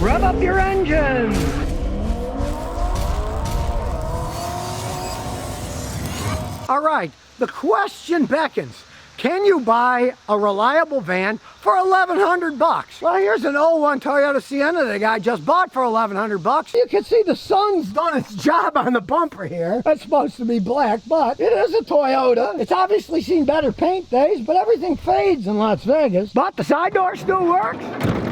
Rev up your engines. All right, the question beckons. Can you buy a reliable van for 1,100 bucks? Well, here's an 01 Toyota Sienna that the guy just bought for 1,100 bucks. You can see the sun's done its job on the bumper here. That's supposed to be black, but it is a Toyota. It's obviously seen better paint days, but everything fades in Las Vegas. But the side door still works.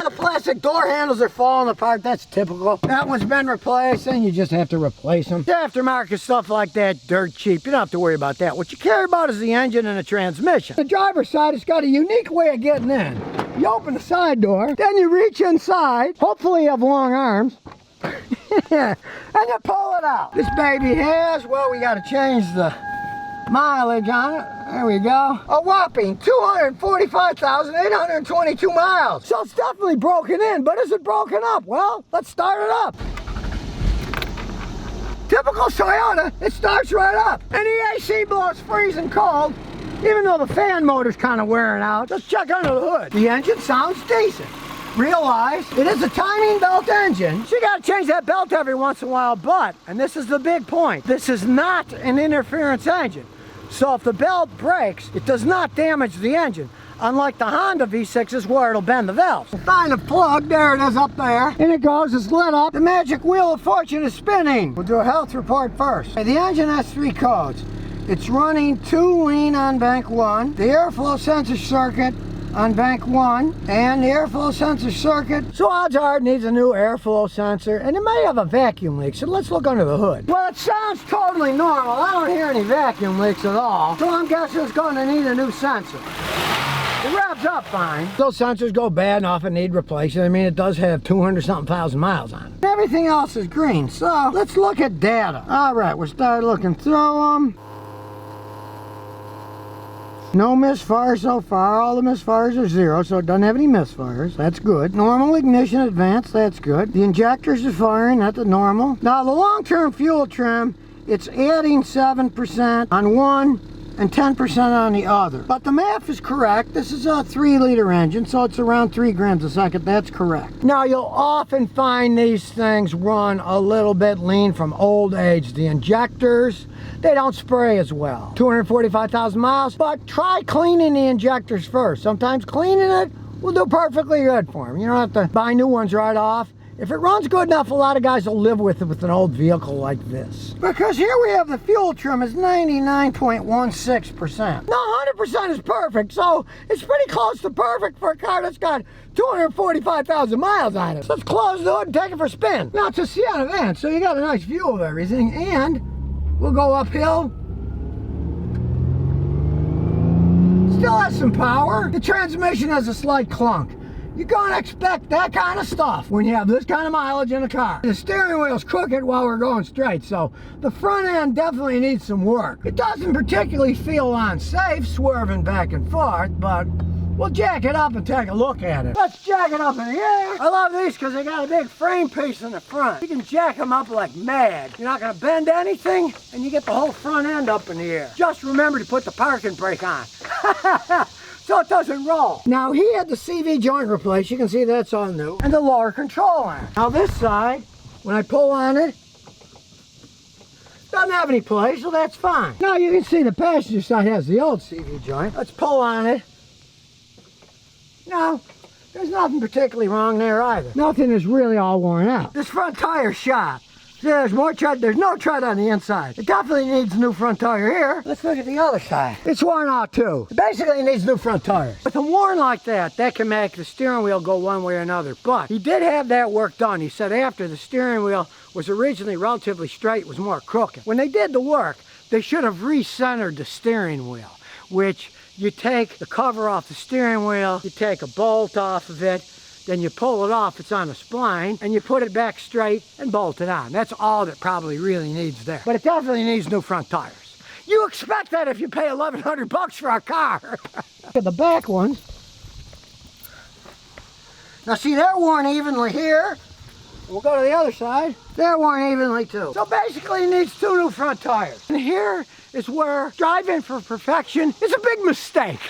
The plastic door handles are falling apart. That's typical. That one's been replaced, and you just have to replace them. The aftermarket stuff like that, dirt cheap. You don't have to worry about that. What you care about is the engine and the transmission. The driver's side has got a unique way of getting in. You open the side door, then you reach inside. Hopefully you have long arms. And you pull it out. This baby has, well, we got to change the mileage on it. There we go. A whopping 245,822 miles. So it's definitely broken in, but is it broken up? Well, let's start it up. Typical Toyota, it starts right up. And the AC blows freezing cold, even though the fan motor's kind of wearing out. Just check under the hood. The engine sounds decent. Realize it is a timing belt engine, so you got to change that belt every once in a while, but, and this is the big point, this is not an interference engine. So if the belt breaks, it does not damage the engine, unlike the Honda V6s where it'll bend the valves. Find the plug, there it is up there, and it goes, it's lit up. The magic wheel of fortune is spinning. We'll do a health report first. The engine has 3 codes. It's running 2 lean on bank 1, the airflow sensor circuit on bank 1, and the airflow sensor circuit. So odds are it needs a new airflow sensor, and it may have a vacuum leak, so let's look under the hood. Well, it sounds totally normal. I don't hear any vacuum leaks at all, so I'm guessing it's going to need a new sensor. It revs up fine. Those sensors go bad and often need replacing. I mean, it does have 200-something thousand miles on it. Everything else is green, so let's look at data. All right, we'll start looking through them. No misfires so far. All the misfires are 0, so it doesn't have any misfires. That's good. Normal ignition advance, that's good. The injectors are firing, that's normal. Now the long-term fuel trim, it's adding 7% on one and 10% on the other. But the math is correct. This is a 3-liter engine, so it's around 3 grams a second. That's correct. Now you'll often find these things run a little bit lean from old age. The injectors, they don't spray as well. 245,000 miles, but try cleaning the injectors first. Sometimes cleaning it will do perfectly good for them. You don't have to buy new ones right off. If it runs good enough, a lot of guys will live with it with an old vehicle like this. Because here we have the fuel trim is 99.16%. Now 100% is perfect, so it's pretty close to perfect for a car that's got 245,000 miles on it. So let's close the hood and take it for a spin. Now it's a Sienna van, so you got a nice view of everything, and we'll go uphill. Still has some power. The transmission has a slight clunk. You're gonna expect that kind of stuff when you have this kind of mileage in a car. The steering wheel's crooked while we're going straight, so the front end definitely needs some work. It doesn't particularly feel unsafe swerving back and forth, but we'll jack it up and take a look at it. Let's jack it up in the air. I love these because they got a big frame piece in the front. You can jack them up like mad. You're not gonna bend anything, and you get the whole front end up in the air. Just remember to put the parking brake on. So it doesn't roll. Now he had the CV joint replaced. You can see that's all new. And the lower control arm. Now this side, when I pull on it, doesn't have any play, so that's fine. Now you can see the passenger side has the old CV joint. Let's pull on it. No, there's nothing particularly wrong there either. Nothing is really all worn out. This front tire's shot. See, there's more tread, there's no tread on the inside. It definitely needs a new front tire here. Let's look at the other side. It's worn out too. It basically needs new front tires. With them worn like that, that can make the steering wheel go one way or another. But he did have that work done. He said after the steering wheel was originally relatively straight, it was more crooked. When they did the work, they should have re-centered the steering wheel, which you take the cover off the steering wheel, you take a bolt off of it, then you pull it off, it's on a spline, and you put it back straight and bolt it on. That's all that probably really needs there. But it definitely needs new front tires. You expect that if you pay 1,100 bucks for a car. Look at the back ones. Now see, they're worn evenly here. We'll go to the other side. They're worn evenly too. So basically it needs 2 new front tires. And here is where driving for perfection is a big mistake.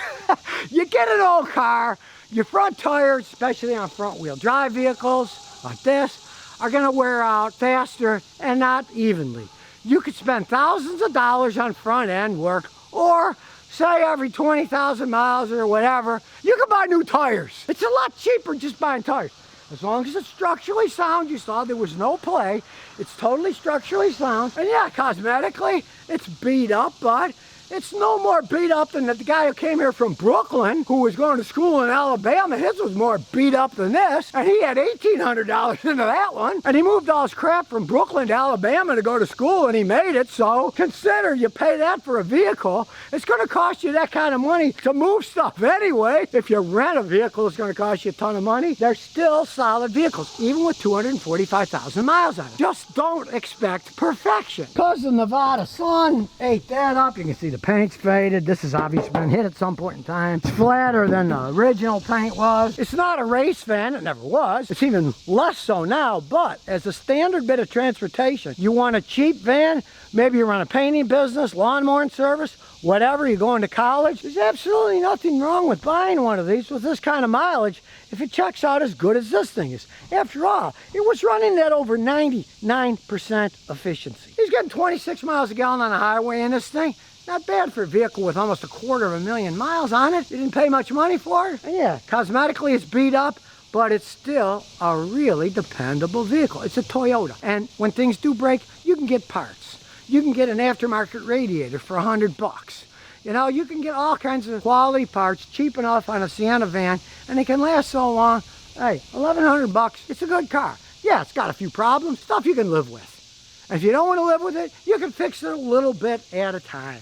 You get an old car, your front tires, especially on front wheel drive vehicles, like this are going to wear out faster and not evenly. You could spend thousands of dollars on front end work, or say every 20,000 miles or whatever, you can buy new tires. It's a lot cheaper just buying tires. As long as it's structurally sound, you saw there was no play. It's totally structurally sound. And yeah, cosmetically, it's beat up, but it's no more beat up than the guy who came here from Brooklyn, who was going to school in Alabama. His was more beat up than this, and he had $1,800 into that one. And he moved all his crap from Brooklyn to Alabama to go to school, and he made it. So consider you pay that for a vehicle. It's going to cost you that kind of money to move stuff anyway. If you rent a vehicle, it's going to cost you a ton of money. They're still solid vehicles, even with 245,000 miles on it. Just don't expect perfection. Because the Nevada sun ate that up. You can see the paint's faded. This has obviously been hit at some point in time. It's flatter than the original paint was. It's not a race van. It never was. It's even less so now. But as a standard bit of transportation, you want a cheap van, maybe you run a painting business, lawnmowing service, whatever, you're going to college, there's absolutely nothing wrong with buying one of these with this kind of mileage if it checks out as good as this thing is. After all, it was running at over 99% efficiency. He's getting 26 miles a gallon on the highway in this thing. Not bad for a vehicle with almost 250,000 miles on it. You didn't pay much money for it. And yeah, cosmetically it's beat up, but it's still a really dependable vehicle. It's a Toyota. And when things do break, you can get parts. You can get an aftermarket radiator for $100. You know, you can get all kinds of quality parts cheap enough on a Sienna van, and they can last so long. Hey, $1,100, it's a good car. Yeah, it's got a few problems, stuff you can live with. And if you don't want to live with it, you can fix it a little bit at a time.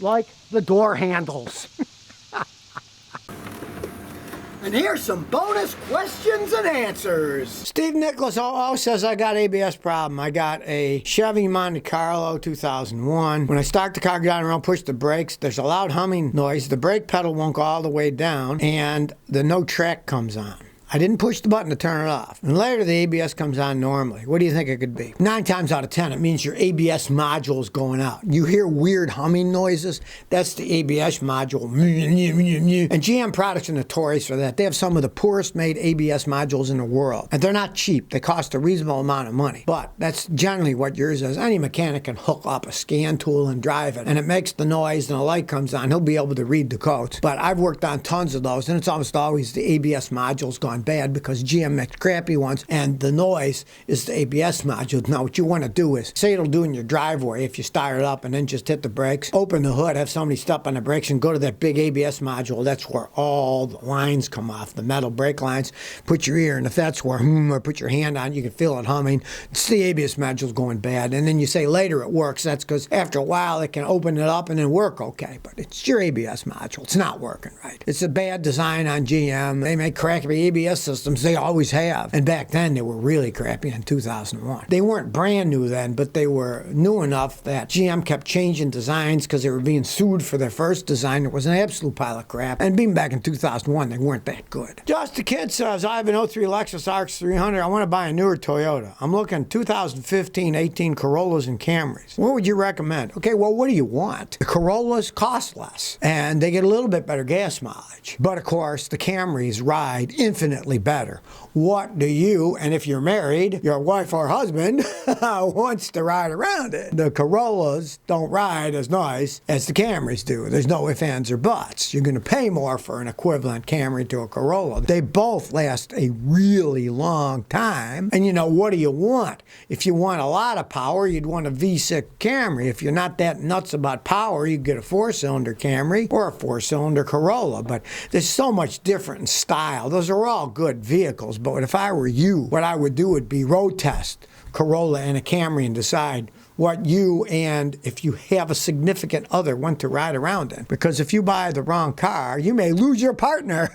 Like the door handles. And here's some bonus questions and answers. Steve Nicholas 00 says, I got ABS problem. I got a Chevy Monte Carlo 2001. When I start the car, get on around, push the brakes, there's a loud humming noise. The brake pedal won't go all the way down, and the no track comes on. I didn't push the button to turn it off. And later the ABS comes on normally. What do you think it could be? 9 times out of 10, it means your ABS module is going out. You hear weird humming noises? That's the ABS module. And GM products are notorious for that. They have some of the poorest made ABS modules in the world. And they're not cheap. They cost a reasonable amount of money. But that's generally what yours is. Any mechanic can hook up a scan tool and drive it. And it makes the noise and the light comes on. He'll be able to read the codes. But I've worked on tons of those, and it's almost always the ABS module's gone bad because GM makes crappy ones, and the noise is the ABS module. Now what you want to do is, say it'll do in your driveway if you start it up and then just hit the brakes, open the hood, have somebody step on the brakes and go to that big ABS module. That's where all the lines come off, the metal brake lines. Put your ear, and if that's where or put your hand on, you can feel it humming. It's the ABS module's going bad. And then you say later it works. That's because after a while it can open it up and then work okay. But it's your ABS module. It's not working right. It's a bad design on GM. They make crappy ABS systems. They always have. And back then they were really crappy in 2001. They weren't brand new then, but they were new enough that GM kept changing designs because they were being sued for their first design. It was an absolute pile of crap. And being back in 2001, they weren't that good. Just a Kid says, I have an 03 Lexus RX 300. I want to buy a newer Toyota. I'm looking 2015, 18 Corollas and Camrys. What would you recommend? Okay, well, what do you want? The Corollas cost less, and they get a little bit better gas mileage. But of course, the Camrys ride infinitely better. What do you, and if you're married, your wife or husband wants to ride around it? The Corollas don't ride as nice as the Camrys do. There's no ifs, ands, or buts. You're going to pay more for an equivalent Camry to a Corolla. They both last a really long time. And you know, what do you want? If you want a lot of power, you'd want a V6 Camry. If you're not that nuts about power, you get a 4-cylinder Camry or a 4-cylinder Corolla. But there's so much different in style. Those are all good vehicles. But if I were you, what I would do would be road test Corolla and a Camry and decide what you, and if you have a significant other, want to ride around in. Because if you buy the wrong car, you may lose your partner.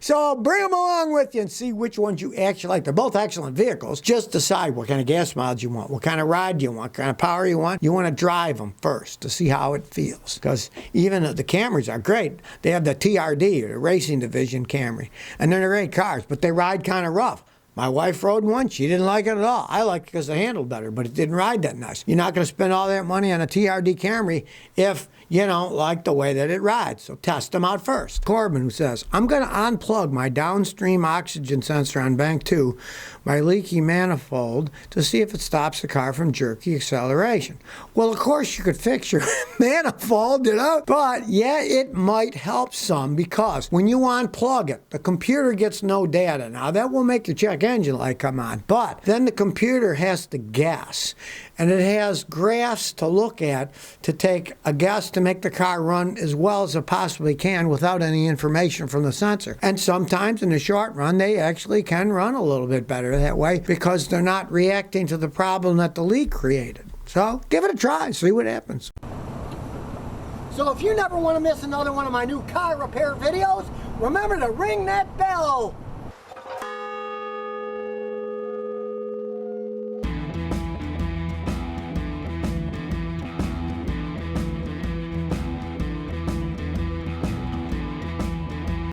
So bring them along with you and see which ones you actually like. They're both excellent vehicles. Just decide what kind of gas mileage you want, what kind of ride you want, what kind of power you want. You want to drive them first to see how it feels. Because even the Camrys are great. They have the TRD, or the Racing Division Camry. And they're great cars, but they ride kind of rough. My wife rode one. She didn't like it at all. I liked it because it handled better, but it didn't ride that nice. You're not going to spend all that money on a TRD Camry if you don't like the way that it rides. So test them out first. Corbin, who says, I'm going to unplug my downstream oxygen sensor on bank 2, my leaky manifold, to see if it stops the car from jerky acceleration. Well, of course you could fix your manifold, but yeah, it might help some, because when you unplug it, the computer gets no data. Now that will make your check engine light come on, but then the computer has to guess, and it has graphs to look at to take a guess to make the car run as well as it possibly can without any information from the sensor. And sometimes in the short run, they actually can run a little bit better that way because they're not reacting to the problem that the leak created. So give it a try, see what happens. So if you never want to miss another one of my new car repair videos, remember to ring that bell.